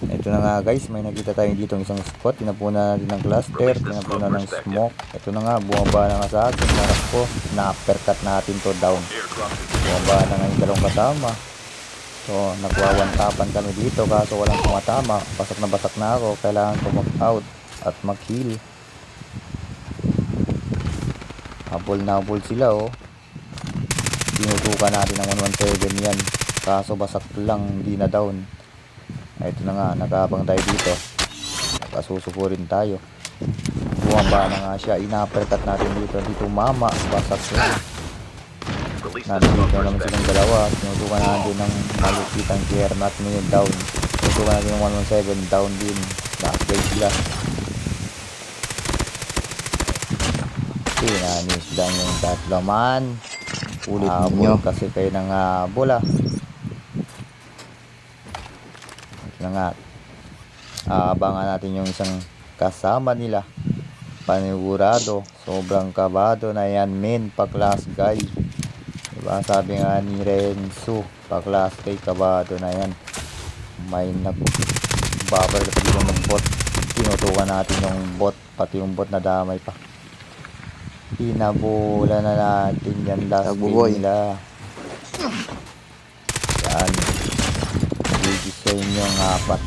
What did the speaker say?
Ito na nga guys, may nakita tayo dito ng isang spot. Tinapunan natin ng cluster, tinapunan ng smoke. Ito na nga, bumaba na nga sa akin. Harap ko, na-uppercut natin to down. Bumaba na nga yung dalawang kasama. So, nagwawantapan kami dito kaso walang tumatama. Basak na ako. Kailangan ko mag-out at mag-heal. Habol na habol sila oh. Tinutukan natin ng 117 yan. Kaso basak lang, hindi na down. Ito na nga, nag-aabang tayo dito. Nakasusuko rin tayo. Bumaba na nga siya. Ina-uppercut natin dito. Dito mama, basak lang. Nandito naman silang dalawa. Tinutukan natin ng malupitang care. Not minute down. Tinutukan natin ng 117 down din. Last day sila. Pinanis lang yung tatlo man. Ulit nyo kasi kayo ng bola. Ito na nga. Abangan natin yung isang kasama nila. Panigurado. Sobrang kabado na yan men. Pa-class guy. Diba sabi nga ni Renzo. Pa-class guy kabado na yan. May nagbabal pa dito ng bot. Tinutukan natin yung bot. Pati yung bot na damay pa. Pinabula na natin yan last game nila. Yan. Bigis sa inyong apat.